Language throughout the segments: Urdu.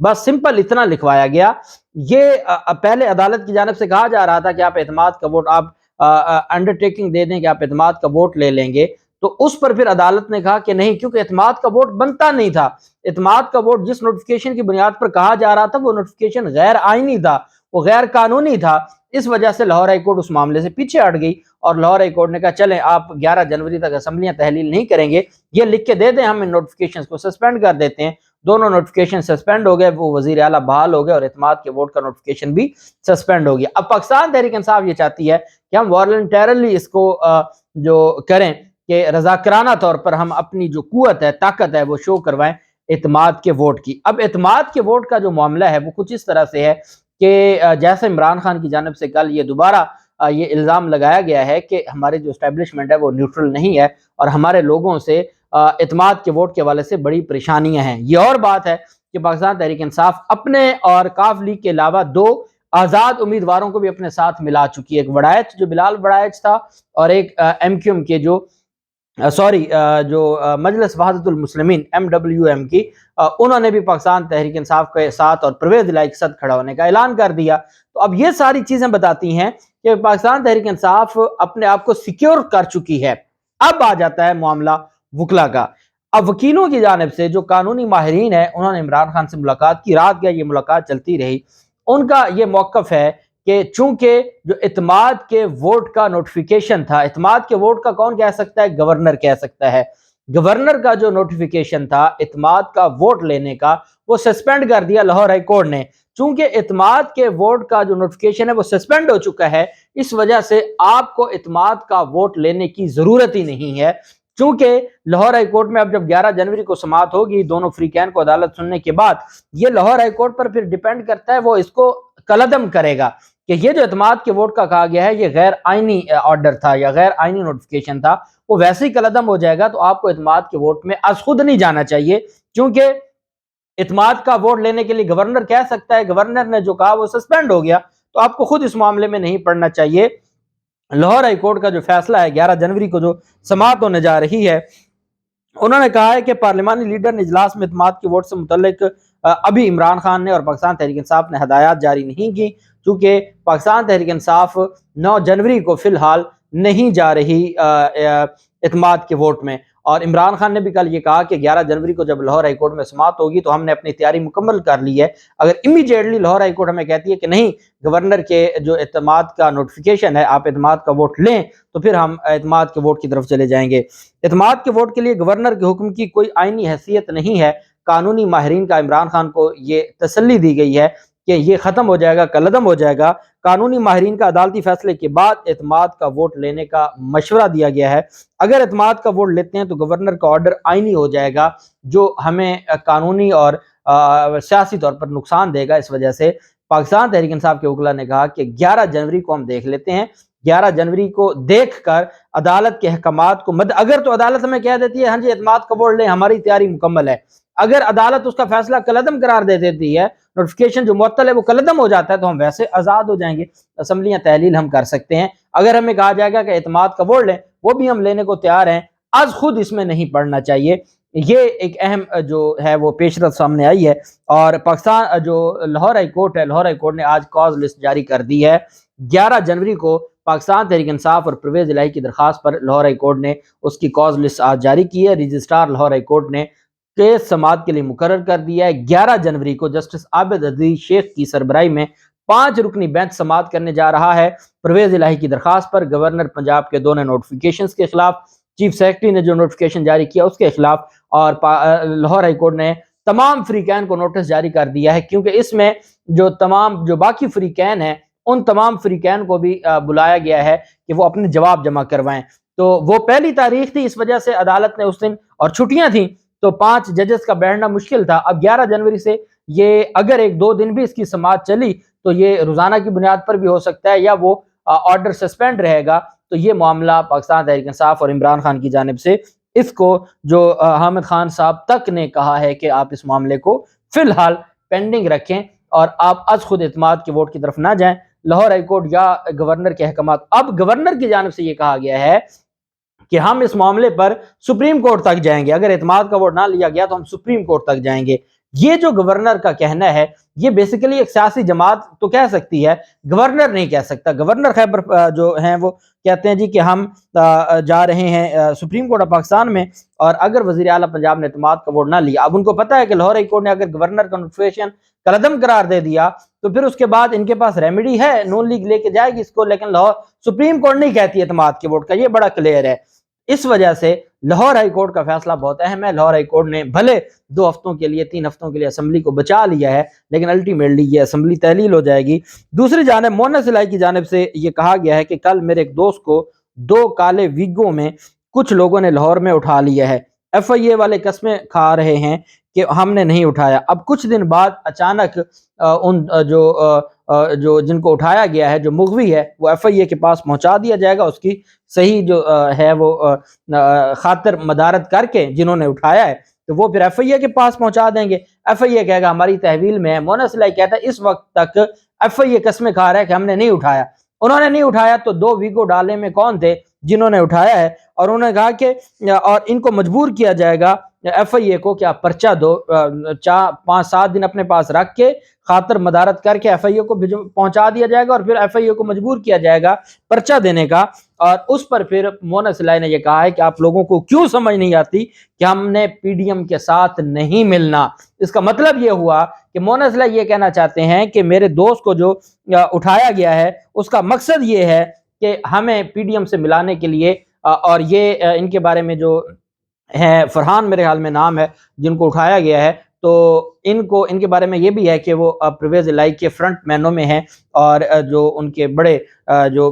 بس سمپل اتنا لکھوایا گیا۔ یہ پہلے عدالت کی جانب سے کہا جا رہا تھا کہ آپ اعتماد کا ووٹ، آپ انڈرٹیکنگ دے دیں کہ آپ اعتماد کا ووٹ لے لیں گے، تو اس پر پھر عدالت نے کہا کہ نہیں، کیونکہ اعتماد کا ووٹ بنتا نہیں تھا۔ اعتماد کا ووٹ جس نوٹیفکیشن کی بنیاد پر کہا جا رہا تھا وہ نوٹیفکیشن غیر آئینی تھا، وہ غیر قانونی تھا۔ اس وجہ سے لاہور ہائی کورٹ اس معاملے سے پیچھے ہٹ گئی اور لاہور ہائی کورٹ نے کہا چلیں آپ 11 جنوری تک اسمبلیاں تحلیل نہیں کریں گے، یہ لکھ کے دے دیں، ہم ان نوٹیفکیشنز کو سسپینڈ کر دیتے ہیں۔ دونوں نوٹیفکیشن سسپینڈ ہو گئے، وہ وزیر اعلیٰ بحال ہو گئے اور اعتماد کے ووٹ کا نوٹیفکیشن بھی سسپینڈ ہو گیا۔ اب پاکستان تحریک انصاف یہ چاہتی ہے کہ ہم والنٹیرلی اس کو جو کریں کہ رضاکرانہ طور پر ہم اپنی جو قوت ہے، طاقت ہے، وہ شو کروائیں اعتماد کے ووٹ کی۔ اب اعتماد کے ووٹ کا جو معاملہ ہے وہ کچھ اس طرح سے ہے کہ جیسے عمران خان کی جانب سے کل یہ دوبارہ یہ الزام لگایا گیا ہے کہ ہمارے جو اسٹیبلشمنٹ ہے وہ نیوٹرل نہیں ہے اور ہمارے لوگوں سے اعتماد کے ووٹ کے حوالے سے بڑی پریشانیاں ہیں۔ یہ اور بات ہے کہ پاکستان تحریک انصاف اپنے اور کاف لیگ کے علاوہ 2 آزاد امیدواروں کو بھی اپنے ساتھ ملا چکی ہے، ایک وڑائچ جو بلال وڑائچ تھا اور ایک ایم کیو ایم کے جو مجلس وحدت المسلمین MWM کی، انہوں نے بھی پاکستان تحریک انصاف کے ساتھ اور پرویز الہی کے ساتھ کھڑا ہونے کا اعلان کر دیا۔ تو اب یہ ساری چیزیں بتاتی ہیں کہ پاکستان تحریک انصاف اپنے آپ کو سیکیور کر چکی ہے۔ اب آ جاتا ہے معاملہ وکلا کا۔ اب وکیلوں کی جانب سے جو قانونی ماہرین ہیں انہوں نے عمران خان سے ملاقات کی، رات گئے یہ ملاقات چلتی رہی۔ ان کا یہ موقف ہے کہ چونکہ جو اعتماد کے ووٹ کا نوٹیفیکیشن تھا، اعتماد کے ووٹ کا کون کہہ سکتا ہے؟ گورنر کہہ سکتا ہے۔ گورنر کا جو نوٹیفیکیشن تھا اعتماد کا ووٹ لینے کا، وہ سسپینڈ کر دیا لاہور ہائی کورٹ نے۔ چونکہ اعتماد کے ووٹ کا جو نوٹیفیکیشن ہے وہ سسپینڈ ہو چکا ہے، اس وجہ سے آپ کو اعتماد کا ووٹ لینے کی ضرورت ہی نہیں ہے۔ چونکہ لاہور ہائی کورٹ میں اب جب 11 جنوری کو سماعت ہوگی دونوں فریقین کو عدالت سننے کے بعد، یہ لاہور ہائی کورٹ پر پھر ڈیپینڈ کرتا ہے، وہ اس کو کلعدم کرے گا کہ یہ جو اعتماد کے ووٹ کا کہا گیا ہے یہ غیر آئینی آرڈر تھا یا غیر آئینی نوٹیفکیشن تھا، وہ ویسے ہی کلعدم ہو جائے گا۔ تو آپ کو اعتماد کے ووٹ میں از خود نہیں جانا چاہیے، کیونکہ اعتماد کا ووٹ لینے کے لیے گورنر کہہ سکتا ہے، گورنر نے جو کہا وہ سسپینڈ ہو گیا، تو آپ کو خود اس معاملے میں نہیں پڑنا چاہیے۔ لاہور ہائی کورٹ کا جو فیصلہ ہے 11 جنوری کو جو سماعت ہونے جا رہی ہے، انہوں نے کہا ہے کہ پارلیمانی لیڈر نے اجلاس میں اعتماد کے ووٹ سے متعلق ابھی عمران خان نے اور پاکستان تحریک انصاف نے ہدایات جاری نہیں کی، چونکہ پاکستان تحریک انصاف 9 جنوری کو فی الحال نہیں جا رہی اعتماد کے ووٹ میں۔ اور عمران خان نے بھی کل یہ کہا کہ 11 جنوری کو جب لاہور ہائی کورٹ میں سماعت ہوگی تو ہم نے اپنی تیاری مکمل کر لی ہے، اگر امیڈیٹلی لاہور ہائی کورٹ ہمیں کہتی ہے کہ نہیں گورنر کے جو اعتماد کا نوٹیفیکیشن ہے آپ اعتماد کا ووٹ لیں، تو پھر ہم اعتماد کے ووٹ کی طرف چلے جائیں گے۔ اعتماد کے ووٹ کے لیے گورنر کے حکم کی کوئی آئینی حیثیت نہیں ہے۔ قانونی ماہرین کا عمران خان کو یہ تسلی دی گئی ہے کہ یہ ختم ہو جائے گا، کالعدم ہو جائے گا۔ قانونی ماہرین کا عدالتی فیصلے کے بعد اعتماد کا ووٹ لینے کا مشورہ دیا گیا ہے۔ اگر اعتماد کا ووٹ لیتے ہیں تو گورنر کا آرڈر آئینی ہو جائے گا، جو ہمیں قانونی اور سیاسی طور پر نقصان دے گا۔ اس وجہ سے پاکستان تحریک انصاف کے وکلا نے کہا کہ 11 جنوری کو ہم دیکھ لیتے ہیں، 11 جنوری کو دیکھ کر عدالت کے احکامات کو اگر تو عدالت ہمیں کہہ دیتی ہے ہاں جی اعتماد کا ووٹ لیں، ہماری تیاری مکمل ہے۔ اگر عدالت اس کا فیصلہ کالعدم قرار دے دیتی ہے، نوٹیفکیشن جو معطل ہے وہ کالعدم ہو جاتا ہے، تو ہم ویسے آزاد ہو جائیں گے، اسمبلیاں تحلیل ہم کر سکتے ہیں۔ اگر ہمیں کہا جائے گا کہ اعتماد کا ووٹ لیں، وہ بھی ہم لینے کو تیار ہیں، از خود اس میں نہیں پڑنا چاہیے۔ یہ ایک اہم جو ہے وہ پیش رفت سامنے آئی ہے۔ اور پاکستان جو لاہور ہائی کورٹ ہے، لاہور ہائی کورٹ نے آج کاز لسٹ جاری کر دی ہے۔ 11 جنوری کو پاکستان تحریک انصاف اور پرویز الہی کی درخواست پر لاہور ہائی کورٹ نے اس کی کاز لسٹ آج جاری کی ہے۔ رجسٹرار لاہور ہائی کورٹ نے کیس سماعت کے لیے مقرر کر دیا ہے۔ 11 جنوری کو جسٹس عابد عزیز شیخ کی سربراہی میں 5 رکنی بینچ سماعت کرنے جا رہا ہے۔ پرویز الہی کی درخواست پر گورنر پنجاب کے دونوں نوٹیفیکیشنز کے خلاف، چیف سیکرٹری نے جو نوٹیفیکیشن جاری کیا اس کے خلاف، اور لاہور ہائی کورٹ نے تمام فریقین کو نوٹس جاری کر دیا ہے، کیونکہ اس میں جو باقی فریقین ہیں ان تمام فریقین کو بھی بلایا گیا ہے کہ وہ اپنے جواب جمع کروائیں۔ تو وہ پہلی تاریخ تھی، اس وجہ سے عدالت نے اس دن، اور چھٹیاں تھیں تو 5 ججز کا بیٹھنا مشکل تھا۔ اب 11 جنوری سے یہ اگر 1-2 دن بھی اس کی سماعت چلی تو یہ روزانہ کی بنیاد پر بھی ہو سکتا ہے، یا وہ آرڈر سسپینڈ رہے گا۔ تو یہ معاملہ پاکستان تحریک انصاف اور عمران خان کی جانب سے، اس کو جو حامد خان صاحب تک نے کہا ہے کہ آپ اس معاملے کو فی الحال پینڈنگ رکھیں اور آپ از خود اعتماد کے ووٹ کی طرف نہ جائیں۔ لاہور ہائی کورٹ یا گورنر کے احکامات، اب گورنر کی جانب سے یہ کہا گیا ہے کہ ہم اس معاملے پر سپریم کورٹ تک جائیں گے، اگر اعتماد کا ووٹ نہ لیا گیا تو ہم سپریم کورٹ تک جائیں گے۔ یہ جو گورنر کا کہنا ہے یہ بیسیکلی ایک سیاسی جماعت تو کہہ سکتی ہے، گورنر نہیں کہہ سکتا۔ گورنر خیبر جو ہیں وہ کہتے ہیں جی کہ ہم جا رہے ہیں سپریم کورٹ آف پاکستان میں، اور اگر وزیر اعلیٰ پنجاب نے اعتماد کا ووٹ نہ لیا، اب ان کو پتہ ہے کہ لاہور ہائی کورٹ نے اگر گورنر کا نوٹیفیکیشن کالعدم قرار دے دیا تو پھر اس کے بعد ان کے پاس ریمیڈی ہے، نون لیگ لے کے جائے گی اس کو، لیکن لاہور سپریم کورٹ نہیں کہتی اعتماد کے ووٹ کا، یہ بڑا کلیئر ہے۔ اس وجہ سے لاہور ہائی کورٹ کا فیصلہ بہت اہم ہے۔ لاہور ہائی کورٹ نے بھلے 2 ہفتوں کے لیے 3 ہفتوں کے لیے اسمبلی کو بچا لیا ہے، لیکن الٹیمیٹلی یہ اسمبلی تحلیل ہو جائے گی۔ دوسری جانب مونس الہی کی جانب سے یہ کہا گیا ہے کہ کل میرے ایک دوست کو 2 کالے ویگوں میں کچھ لوگوں نے لاہور میں اٹھا لیا ہے۔ ایف آئی اے والے قسمیں کھا رہے ہیں کہ ہم نے نہیں اٹھایا۔ اب کچھ دن بعد اچانک ان جو جن کو اٹھایا گیا ہے، جو مغوی ہے، وہ ایف آئی اے کے پاس پہنچا دیا جائے گا، اس کی صحیح جو ہے وہ خاطر مدارت کر کے جنہوں نے اٹھایا ہے تو وہ پھر ایف آئی اے کے پاس پہنچا دیں گے۔ ایف آئی اے کہے گا ہماری تحویل میں ہے۔ مونس الہی کہتا ہے اس وقت تک ایف آئی اے قسمیں کھا رہا ہے کہ ہم نے نہیں اٹھایا۔ انہوں نے نہیں اٹھایا تو 2 ویگو ڈالے میں کون تھے جنہوں نے اٹھایا ہے، اور انہوں نے کہا کہ اور ان کو مجبور کیا جائے گا ایف آئی اے کو کہ آپ پرچہ دو، 5-7 دن اپنے پاس رکھ کے خاطر مدارت کر کے ایف آئی اے کو پہنچا دیا جائے گا، اور پھر ایف آئی اے کو مجبور کیا جائے گا پرچہ دینے کا۔ اور اس پر پھر مونس الہی نے یہ کہا ہے کہ آپ لوگوں کو کیوں سمجھ نہیں آتی کہ ہم نے پی ڈی ایم کے ساتھ نہیں ملنا۔ اس کا مطلب یہ ہوا کہ مونس الہی یہ کہنا چاہتے ہیں کہ میرے دوست کو جو اٹھایا گیا ہے اس کا مقصد یہ ہے کہ ہمیں پی ڈی ایم سے ملانے کے لیے، اور یہ ان کے بارے میں جو ہے فرحان میرے حال میں نام ہے جن کو اٹھایا گیا ہے، تو ان کے بارے میں یہ بھی ہے کہ وہ پرویز الہی کے فرنٹ مینوں میں ہیں، اور جو ان کے بڑے جو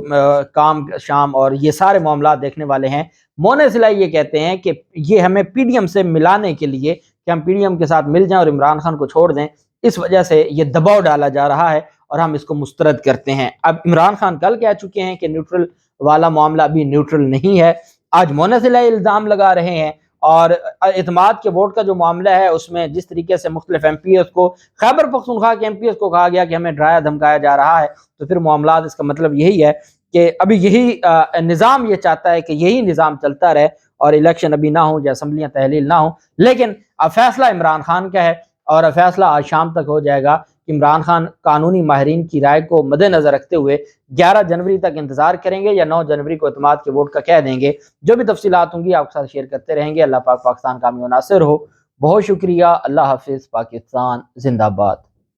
کام شام اور یہ سارے معاملات دیکھنے والے ہیں۔ مونس الہی یہ کہتے ہیں کہ یہ ہمیں پی ڈی ایم سے ملانے کے لیے کہ ہم پی ڈی ایم کے ساتھ مل جائیں اور عمران خان کو چھوڑ دیں، اس وجہ سے یہ دباؤ ڈالا جا رہا ہے اور ہم اس کو مسترد کرتے ہیں۔ اب عمران خان کل کہہ چکے ہیں کہ نیوٹرل والا معاملہ ابھی نیوٹرل نہیں ہے، آج مونس الہی الزام لگا رہے ہیں۔ اور اعتماد کے ووٹ کا جو معاملہ ہے اس میں جس طریقے سے مختلف ایم پی ایس کو، خیبر پختونخوا کے ایم پی ایس کو کہا گیا کہ ہمیں ڈرایا دھمکایا جا رہا ہے، تو پھر معاملات اس کا مطلب یہی ہے کہ ابھی یہی نظام یہ چاہتا ہے کہ یہی نظام چلتا رہے اور الیکشن ابھی نہ ہو یا اسمبلیاں تحلیل نہ ہوں۔ لیکن اب فیصلہ عمران خان کا ہے، اور فیصلہ آج شام تک ہو جائے گا کہ عمران خان قانونی ماہرین کی رائے کو مد نظر رکھتے ہوئے 11 جنوری تک انتظار کریں گے یا 9 جنوری کو اعتماد کے ووٹ کا کہہ دیں گے۔ جو بھی تفصیلات ہوں گی آپ کے ساتھ شیئر کرتے رہیں گے۔ اللہ پاک پاکستان کامیاب و ناصر ہو۔ بہت شکریہ۔ اللہ حافظ۔ پاکستان زندہ باد۔